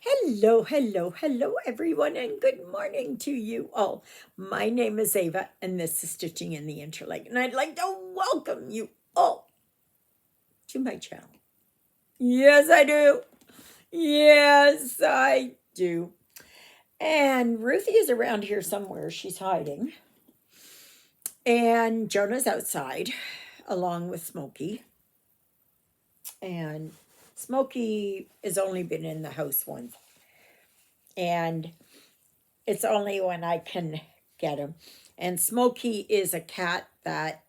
Hello, hello, hello, everyone, and good morning to you all. My name is Ava, and this is Stitching in the Interlake, and I'd like to welcome you all to my channel. Yes, I do. Yes, I do. And Ruthie is around here somewhere. She's hiding. And Jonah's outside, along with Smokey. And Smokey has only been in the house once. And it's only when I can get him. And Smokey is a cat that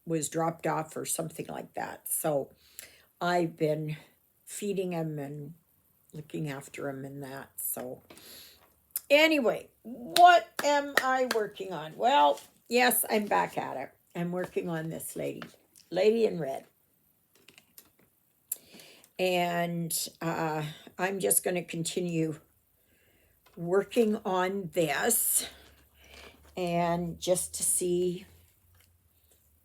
was dropped off or something like that. So I've been feeding him and looking after him and that. So anyway, what am I working on? Well, yes, I'm back at it. I'm working on this lady in red. And I'm just going to continue working on this and just to see,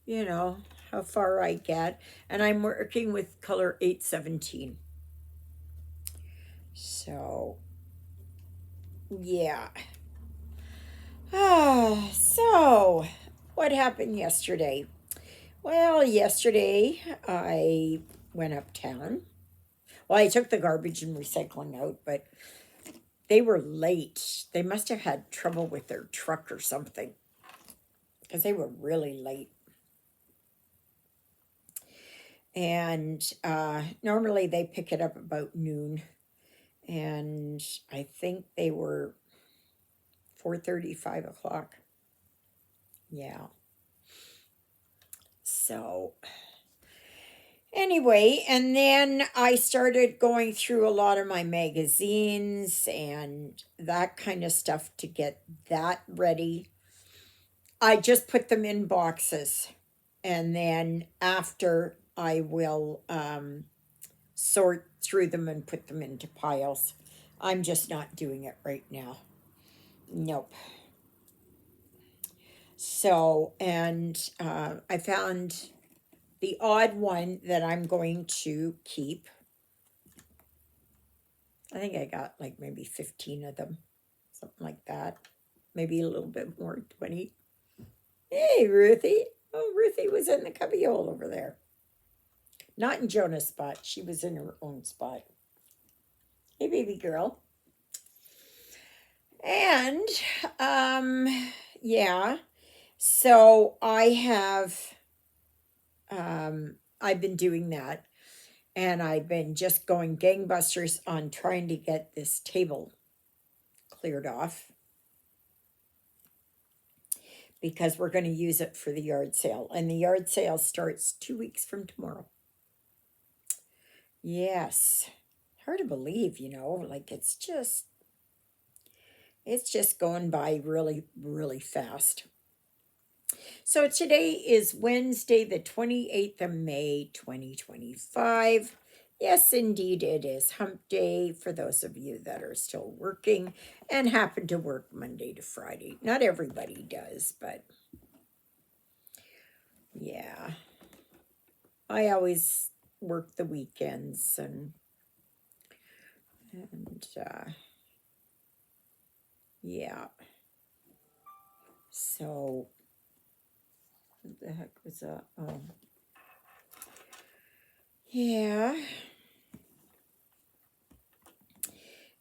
how far I get. And I'm working with color 817. So, yeah. So, what happened yesterday? Well, yesterday I went uptown. Well, I took the garbage and recycling out, but they were late. They must have had trouble with their truck or something because they were really late. And normally they pick it up about noon, and I think they were 4:30, 5 o'clock. Yeah. So anyway, and then I started going through a lot of my magazines and that kind of stuff to get that ready. I just put them in boxes, and then after I will sort through them and put them into piles. I'm just not doing it right now. Nope. So, and I found the odd one that I'm going to keep. I think I got like maybe 15 of them, something like that. Maybe a little bit more, 20. Hey, Ruthie. Oh, Ruthie was in the cubbyhole over there. Not in Jonah's spot. She was in her own spot. Hey, baby girl. And, yeah. So I've been doing that. And I've been just going gangbusters on trying to get this table cleared off because we're going to use it for the yard sale. And the yard sale starts 2 weeks from tomorrow. Yes. Hard to believe, like it's just going by really, really fast. So today is Wednesday, the 28th of May, 2025. Yes, indeed, it is hump day for those of you that are still working and happen to work Monday to Friday. Not everybody does, but yeah. I always work the weekends and yeah. So what the heck was that? Oh. Yeah.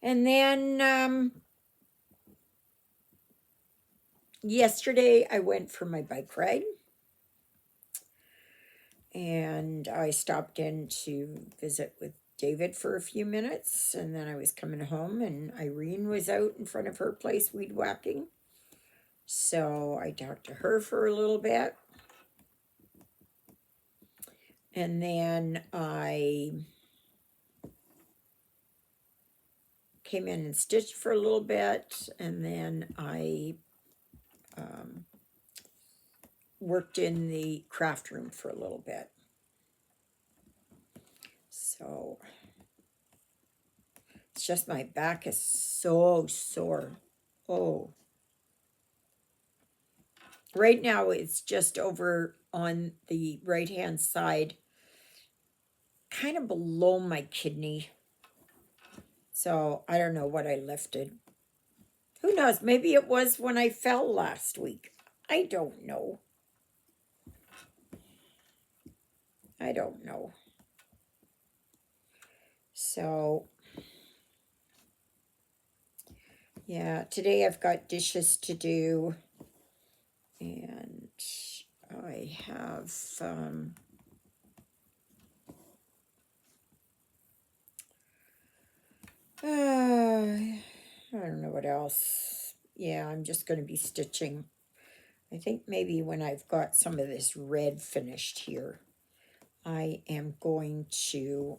And then yesterday I went for my bike ride. And I stopped in to visit with David for a few minutes, and then I was coming home, and Irene was out in front of her place weed whacking. So I talked to her for a little bit. And then I came in and stitched for a little bit, and then I worked in the craft room for a little bit. So it's just my back is so sore. Oh. Right now it's just over on the right-hand side, kind of below my kidney. So I don't know what I lifted. Who knows? Maybe it was when I fell last week. I don't know. I don't know. So, yeah, today I've got dishes to do. And I have, I don't know what else. Yeah, I'm just going to be stitching. I think maybe when I've got some of this red finished here, I am going to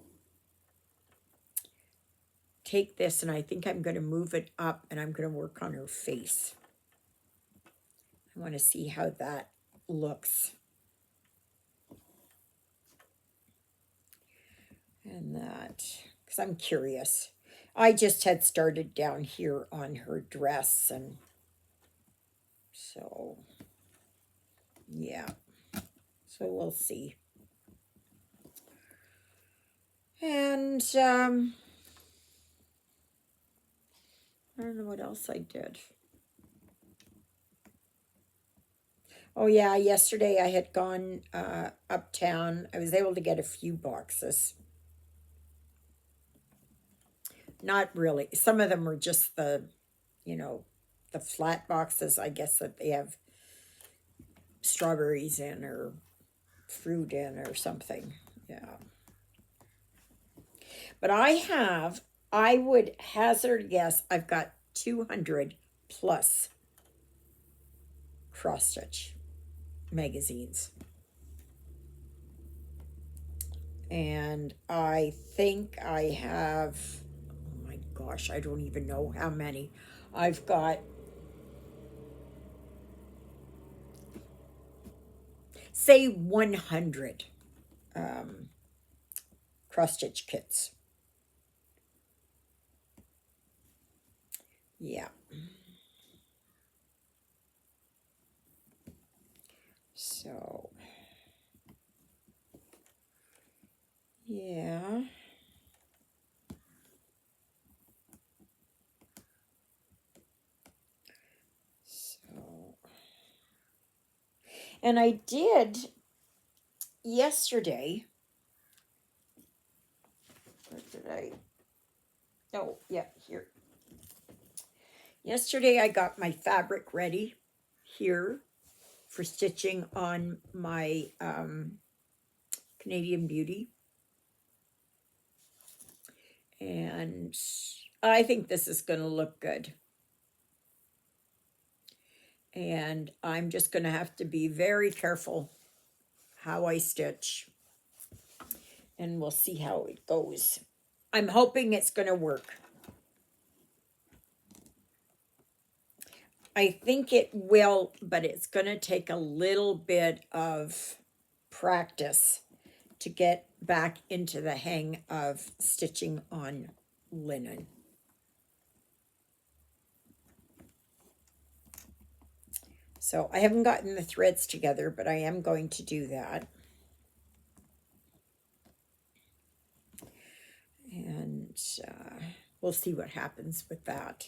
take this and I think I'm going to move it up and I'm going to work on her face. I want to see how that looks. And that, because I'm curious. I just had started down here on her dress, and so, yeah. So we'll see. And, I don't know what else I did. Oh yeah, yesterday I had gone uptown. I was able to get a few boxes. Not really. Some of them were just the, you know, the flat boxes, I guess, that they have strawberries in or fruit in or something. Yeah. But I would hazard a guess, I've got 200 plus cross stitch magazines. And I think I have, oh my gosh, I don't even know how many. I've got, say, 100 cross stitch kits. Yeah. So, yeah. So, and I did yesterday. Where did I? Oh, yeah, here. Yesterday I got my fabric ready here for stitching on my Canadian Beauty. And I think this is going to look good. And I'm just going to have to be very careful how I stitch. And we'll see how it goes. I'm hoping it's going to work. I think it will, but it's going to take a little bit of practice to get back into the hang of stitching on linen. So I haven't gotten the threads together, but I am going to do that. And we'll see what happens with that.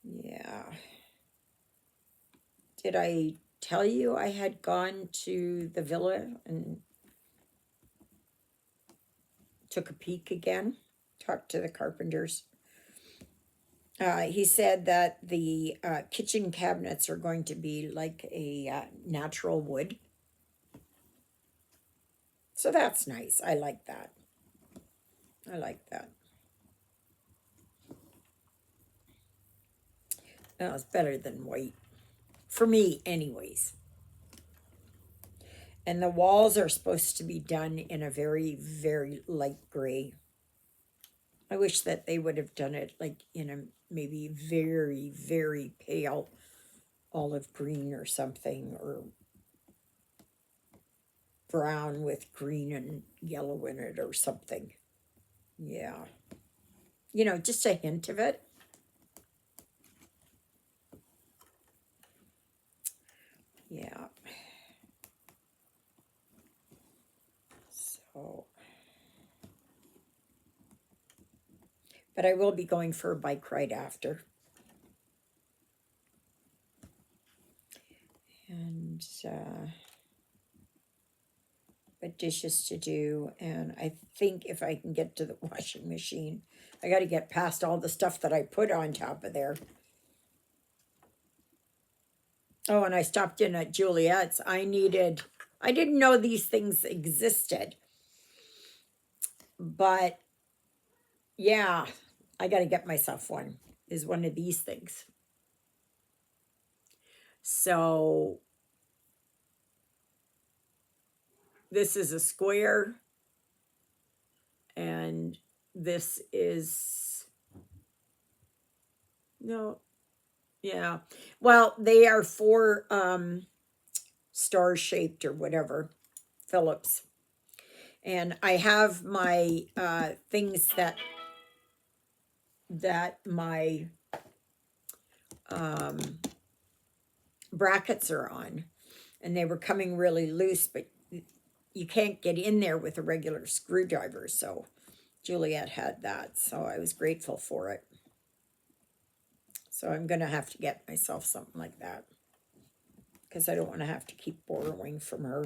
Yeah. Did I tell you I had gone to the villa and took a peek again? Talked to the carpenters. He said that the kitchen cabinets are going to be like a natural wood. So that's nice. I like that. I like that. It's better than white. For me, anyways. And the walls are supposed to be done in a very, very light gray. I wish that they would have done it like in a maybe very, very pale olive green or something, or brown with green and yellow in it or something. Yeah. You know, just a hint of it. Yeah. So, But I will be going for a bike ride after. And but dishes to do, and I think if I can get to the washing machine, I got to get past all the stuff that I put on top of there. Oh, and I stopped in at Juliet's. I didn't know these things existed, but yeah, I got to get myself one. Is one of these things. So this is a square, and this is no, yeah. Well, they are four star shaped or whatever, Phillips. And I have my things that my um, brackets are on, and they were coming really loose, but you can't get in there with a regular screwdriver. So Juliet had that, so I was grateful for it. So I'm gonna have to get myself something like that because I don't want to have to keep borrowing from her.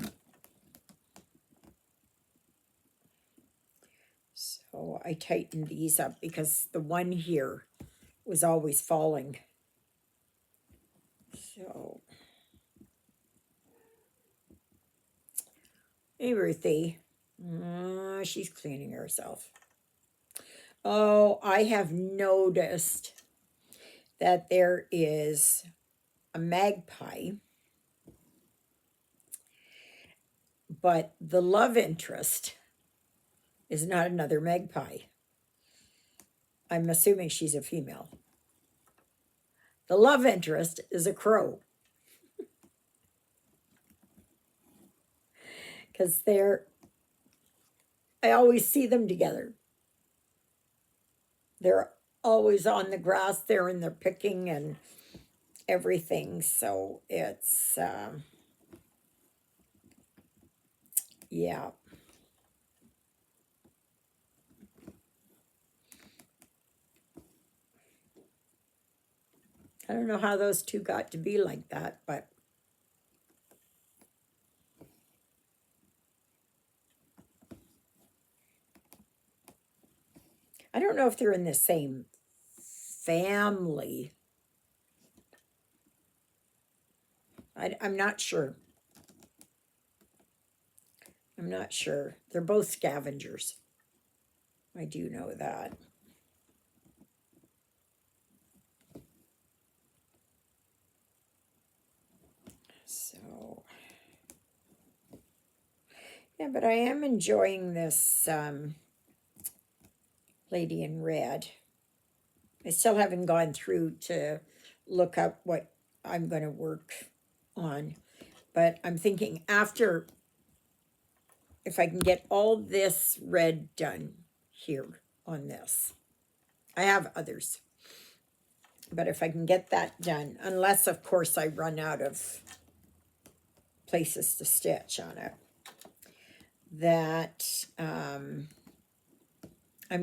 So I tightened these up because the one here was always falling. So, hey, Ruthie. She's cleaning herself. Oh, I have noticed that there is a magpie, but the love interest is not another magpie. I'm assuming she's a female. The love interest is a crow. Because I always see them together. They're always on the grass there and they're picking and everything. So it's, yeah. I don't know how those two got to be like that, but I don't know if they're in the same family. I'm not sure. I'm not sure. They're both scavengers. I do know that. So, yeah, but I am enjoying this Lady in Red. I still haven't gone through to look up what I'm going to work on. But I'm thinking after, if I can get all this red done here on this, I have others. But if I can get that done, unless, of course, I run out of places to stitch on it, that I'm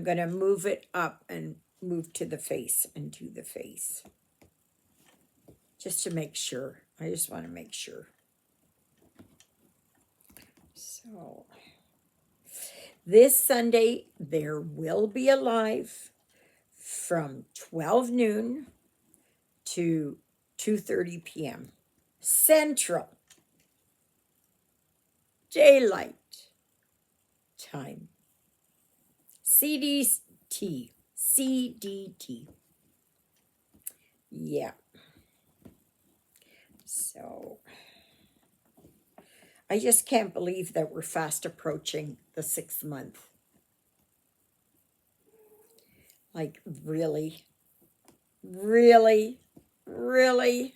going to move it up and move to the face and do the face. Just to make sure. I just want to make sure. So, this Sunday, there will be a live from 12 noon to 2:30 p.m. Central Daylight Time. CDT. CDT. Yeah. So, I just can't believe that we're fast approaching the 6th month. Like, really? Really? Really?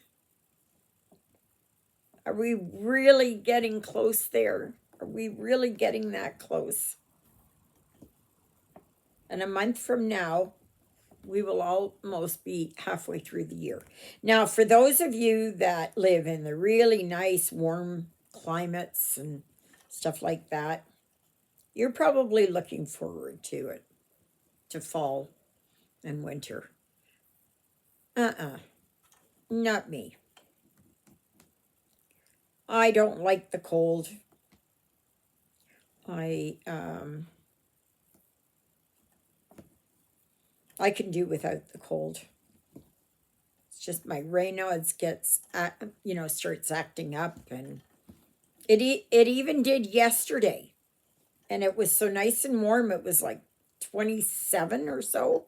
Are we really getting close there? Are we really getting that close? And a month from now, we will almost be halfway through the year. Now, for those of you that live in the really nice, warm climates and stuff like that, you're probably looking forward to it, to fall. in winter. Uh-uh. Not me. I don't like the cold. I um I can do without the cold. It's just my Raynaud's gets starts acting up, and it even did yesterday, and it was so nice and warm. It was like 27 or so,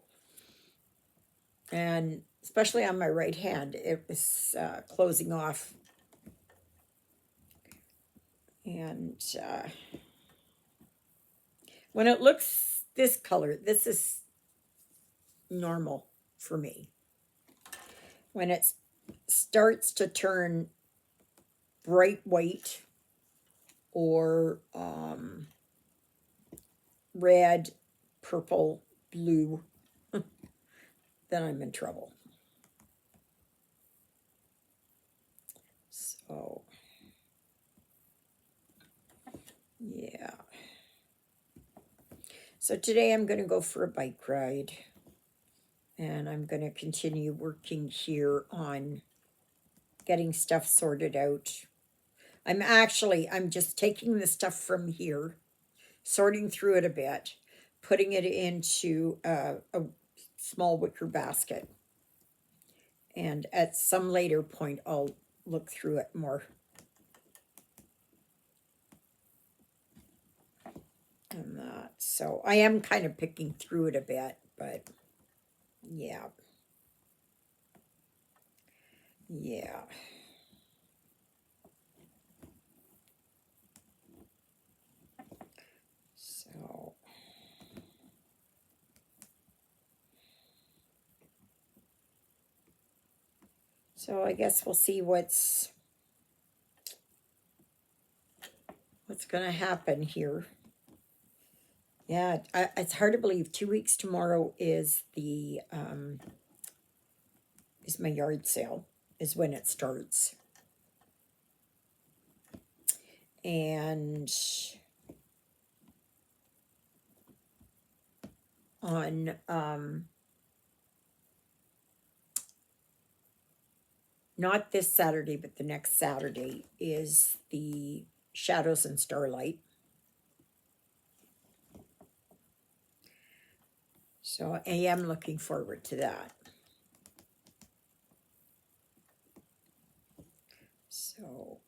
and especially on my right hand, it was closing off, and when it looks this color, this is normal for me. When it starts to turn bright white or red, purple, blue, then I'm in trouble. So, yeah. So today I'm going to go for a bike ride, and I'm going to continue working here on getting stuff sorted out. I'm just taking the stuff from here, sorting through it a bit, putting it into a small wicker basket. And at some later point, I'll look through it more. And that. So I am kind of picking through it a bit, but yeah. Yeah. So. So I guess we'll see what's going to happen here. Yeah, it's hard to believe 2 weeks tomorrow is is my yard sale, is when it starts. And on not this Saturday, but the next Saturday is the Shadows and Starlight. So I am looking forward to that. So,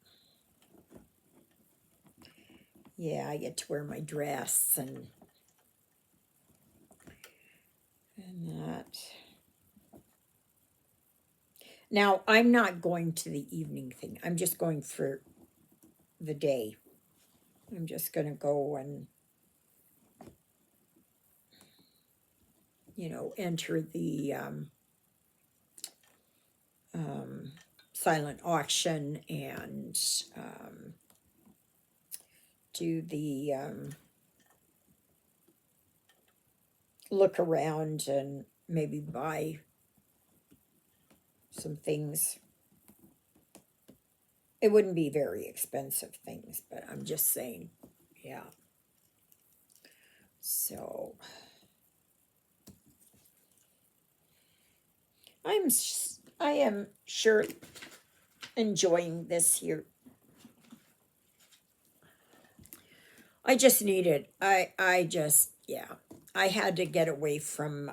yeah, I get to wear my dress and that. Now, I'm not going to the evening thing. I'm just going for the day. I'm just going to go and, enter the silent auction and do the look around and maybe buy some things. It wouldn't be very expensive things, but I'm just saying, yeah. So I am sure enjoying this here. I just needed. I just, yeah. I had to get away from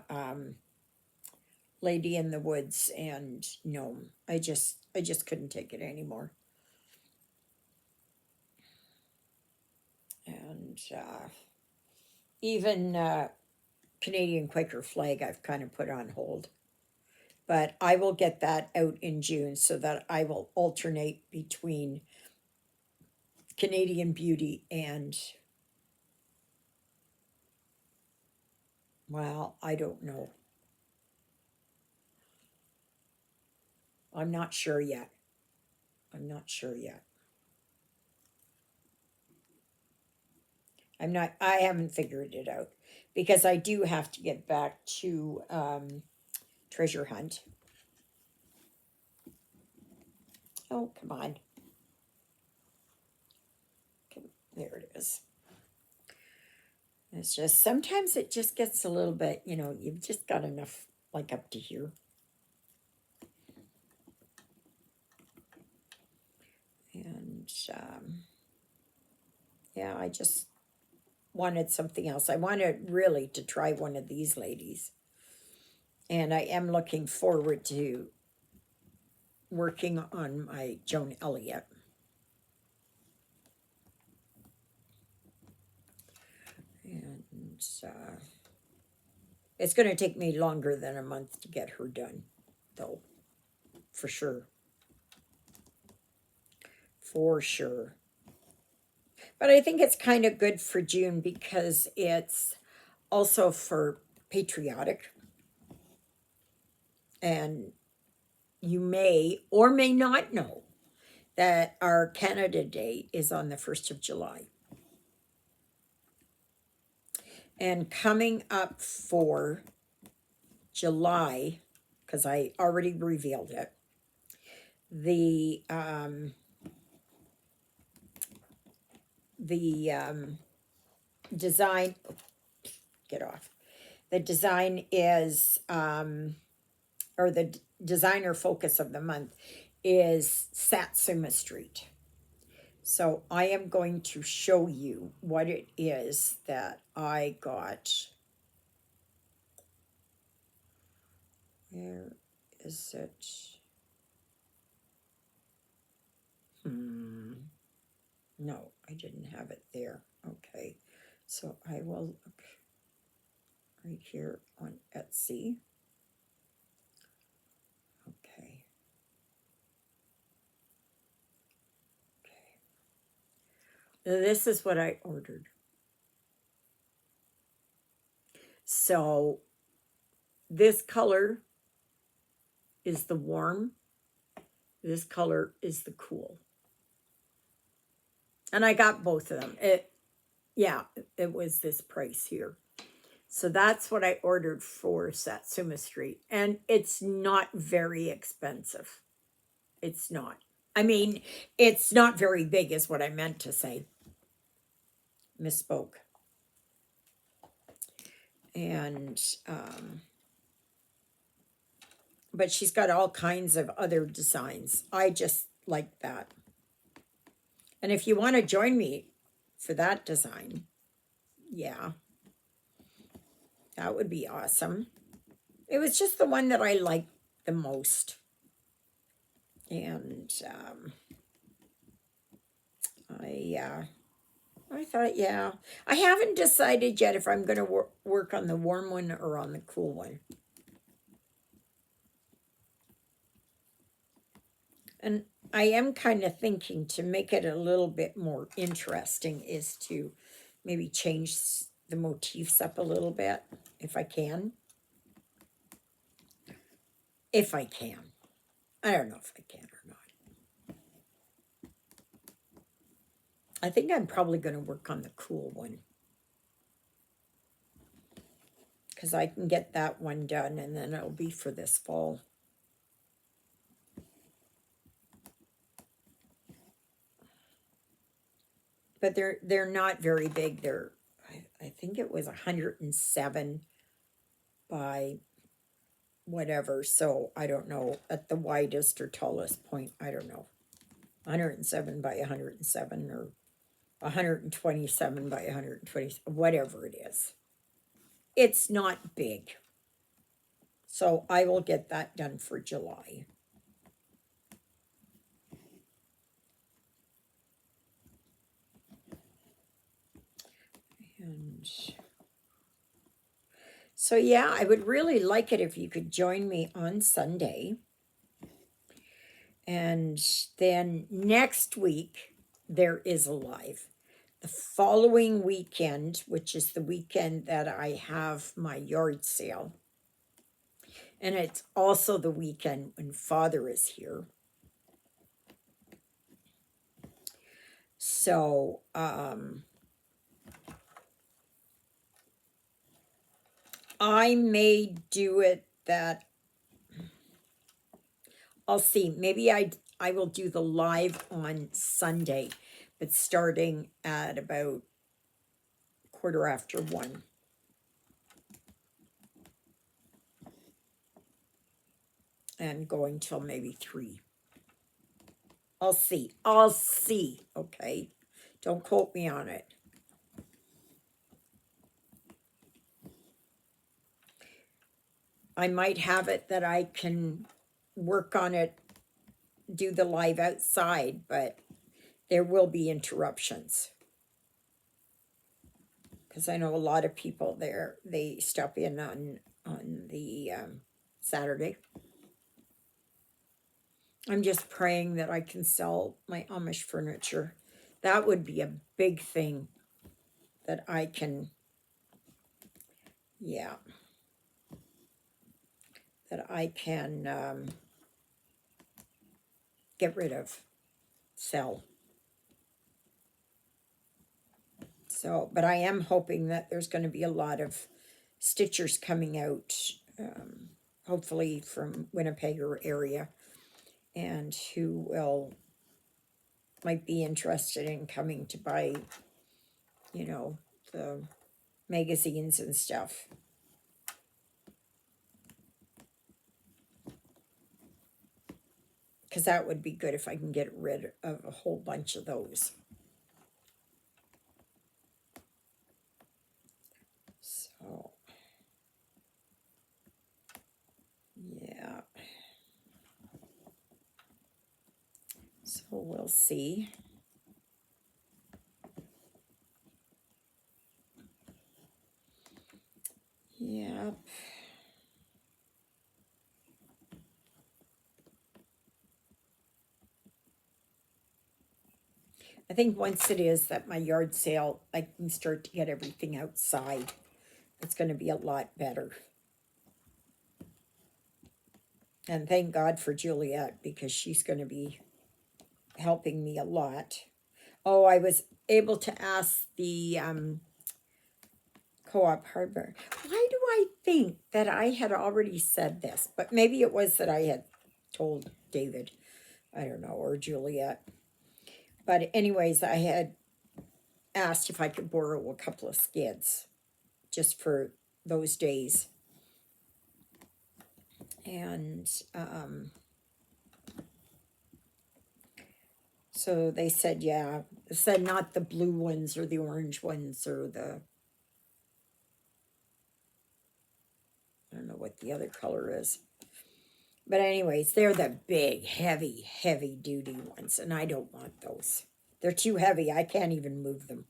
Lady in the Woods and Gnome. I just couldn't take it anymore. And even Canadian Quaker Flag I've kind of put on hold. But I will get that out in June so that I will alternate between Canadian Beauty and, well, I don't know. I'm not sure yet. I'm not sure yet. I haven't figured it out because I do have to get back to treasure hunt. Oh, come on. There it is. It's just, sometimes it just gets a little bit, you've just got enough like up to here. And yeah, I just wanted something else. I wanted really to try one of these ladies. And I am looking forward to working on my Joan Elliott. And it's going to take me longer than a month to get her done, though, for sure. For sure. But I think it's kind of good for June because it's also for patriotic. And you may or may not know that our Canada Day is on the 1st of July. And coming up for July, because I already revealed it, the design, get off. The design is, or the designer focus of the month is Satsuma Street. So I am going to show you what it is that I got. Where is it? No, I didn't have it there. Okay, so I will look right here on Etsy. Okay. This is what I ordered. So this color is the warm. This color is the cool. And I got both of them. It was this price here. So that's what I ordered for Satsuma Street. And it's not very expensive. It's not. I mean, it's not very big is what I meant to say. Misspoke. And, but she's got all kinds of other designs. I just like that. And if you want to join me for that design, yeah, that would be awesome. It was just the one that I liked the most. And I thought, yeah. I haven't decided yet if I'm going to work on the warm one or on the cool one. And I am kind of thinking to make it a little bit more interesting is to maybe change the motifs up a little bit, if I can. If I can. I don't know if I can or not. I think I'm probably going to work on the cool one. Because I can get that one done and then it'll be for this fall. But they're not very big. I think it was 107 by whatever. So I don't know at the widest or tallest point. I don't know. 107 by 107 or 127 by 120, whatever it is. It's not big. So I will get that done for July. And so, yeah, I would really like it if you could join me on Sunday. And then next week, there is a live. The following weekend, which is the weekend that I have my yard sale, and it's also the weekend when Father is here. So, I may do it that, I'll see, maybe I will do the live on Sunday, but starting at about 1:15. and going till maybe 3. I'll see. I'll see. Okay. Don't quote me on it. I might have it that I can work on it, do the live outside, but there will be interruptions. Because I know a lot of people there, they stop in on the Saturday. I'm just praying that I can sell my Amish furniture. That would be a big thing that I can, yeah, that I can get rid of, sell. So, but I am hoping that there's going to be a lot of stitchers coming out, hopefully from Winnipeg or area, and who might be interested in coming to buy, you know, the magazines and stuff. Because that would be good if I can get rid of a whole bunch of those. So, yeah. So we'll see. Yep. I think once it is that my yard sale, I can start to get everything outside. It's going to be a lot better. And thank God for Juliet, because she's going to be helping me a lot. Oh, I was able to ask the co-op hardware. Why do I think that I had already said this? But maybe it was that I had told David, I don't know, or Juliet. But anyways, I had asked if I could borrow a couple of skids just for those days. And so they said, yeah. They said not the blue ones or the orange ones or the, I don't know what the other color is. But anyways, they're the big, heavy, heavy duty ones, and I don't want those. They're too heavy. I can't even move them.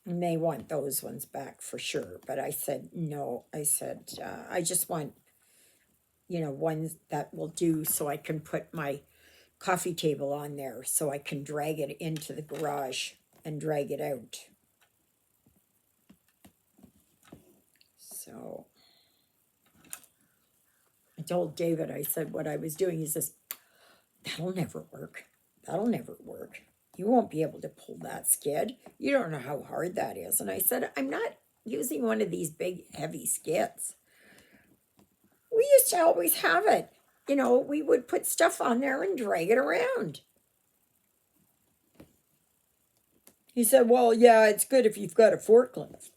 And they want those ones back for sure. But I said, no. I said, I just want, you know, ones that will do so I can put my coffee table on there so I can drag it into the garage and drag it out. So I told David, I said what I was doing. He says, that'll never work. That'll never work. You won't be able to pull that skid. You don't know how hard that is. And I said, I'm not using one of these big, heavy skids. We used to always have it. You know, we would put stuff on there and drag it around. He said, well, yeah, it's good if you've got a forklift.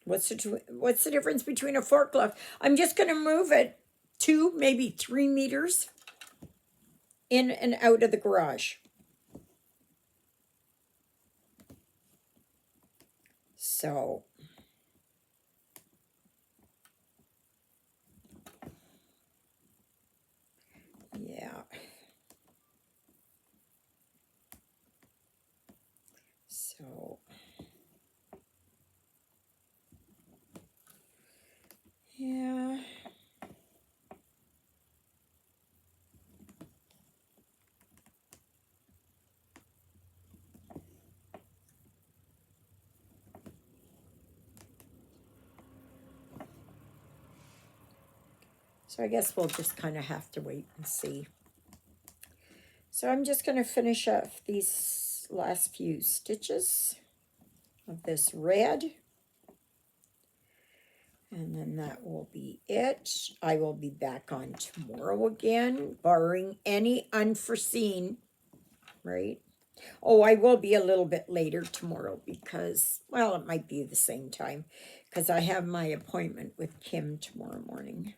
What's the difference between a forklift? I'm just going to move it 2, maybe 3 meters in and out of the garage. So, yeah. So, yeah. So I guess we'll just kind of have to wait and see. So I'm just going to finish off these last few stitches of this red. And then that will be it. I will be back on tomorrow again, barring any unforeseen, right? Oh, I will be a little bit later tomorrow because, well, it might be the same time because I have my appointment with Kim tomorrow morning.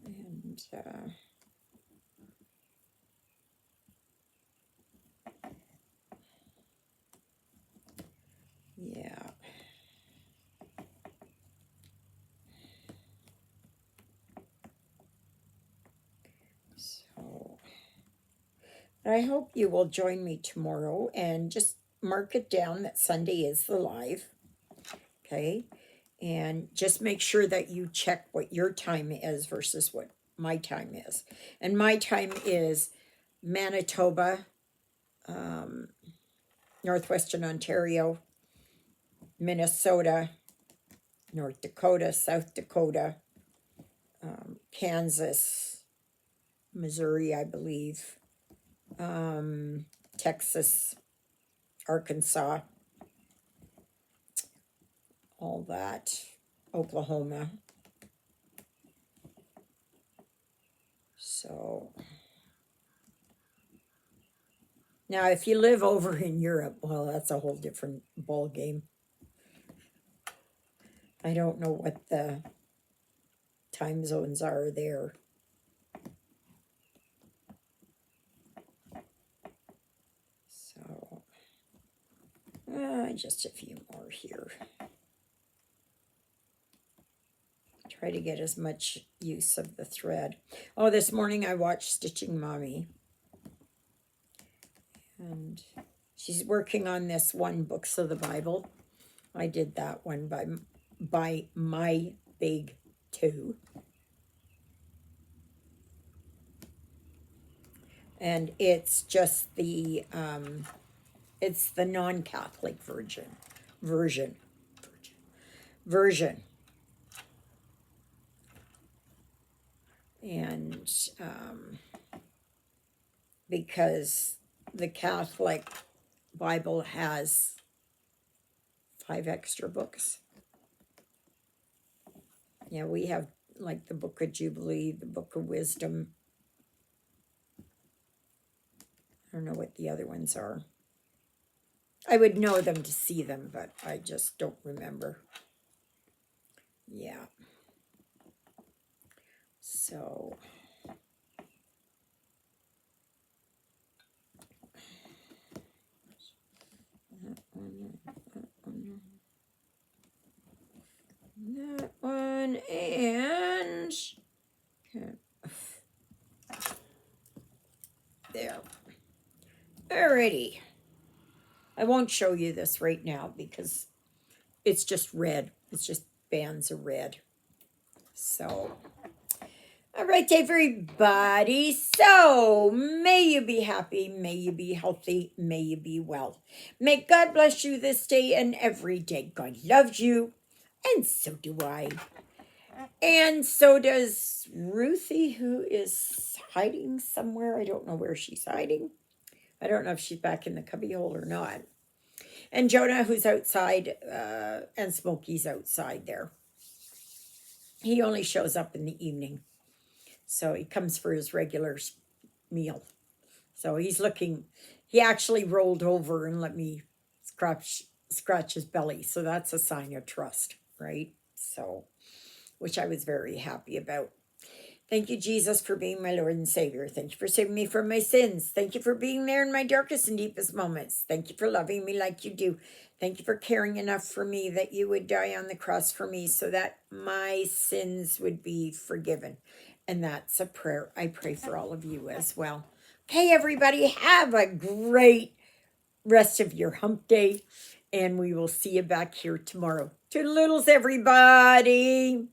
And, yeah. So, I hope you will join me tomorrow and just mark it down that Sunday is the live. Okay. And just make sure that you check what your time is versus what my time is. And my time is Manitoba, Northwestern Ontario, Minnesota, North Dakota, South Dakota, Kansas, Missouri, I believe, Texas, Arkansas, all that, Oklahoma. So now, if you live over in Europe, well, that's a whole different ball game. I don't know what the time zones are there. So, just a few more here. Try to get as much use of the thread. Oh, this morning I watched Stitching Mommy. And she's working on this one, Books of the Bible. I did that one by My Big Two. And it's just the it's the non-Catholic version. And because the Catholic Bible has 5 extra books. Yeah, we have like the Book of Jubilee, the Book of Wisdom. I don't know what the other ones are. I would know them to see them, but I just don't remember. Yeah. So that one and there. Alrighty. I won't show you this right now because it's just red. It's just bands of red. So, all right, everybody. So, may you be happy, may you be healthy, may you be well. May God bless you this day and every day. God loves you, and so do I. And so does Ruthie, who is hiding somewhere. I don't know where she's hiding. I don't know if she's back in the cubbyhole or not. And Jonah, who's outside, and Smokey's outside there. He only shows up in the evening. So he comes for his regular meal. So he's looking, he actually rolled over and let me scratch his belly. So that's a sign of trust, right? So, which I was very happy about. Thank you, Jesus, for being my Lord and Savior. Thank you for saving me from my sins. Thank you for being there in my darkest and deepest moments. Thank you for loving me like you do. Thank you for caring enough for me that you would die on the cross for me so that my sins would be forgiven. And that's a prayer I pray for all of you as well. Okay, everybody, have a great rest of your hump day. And we will see you back here tomorrow. Toodaloodles, everybody.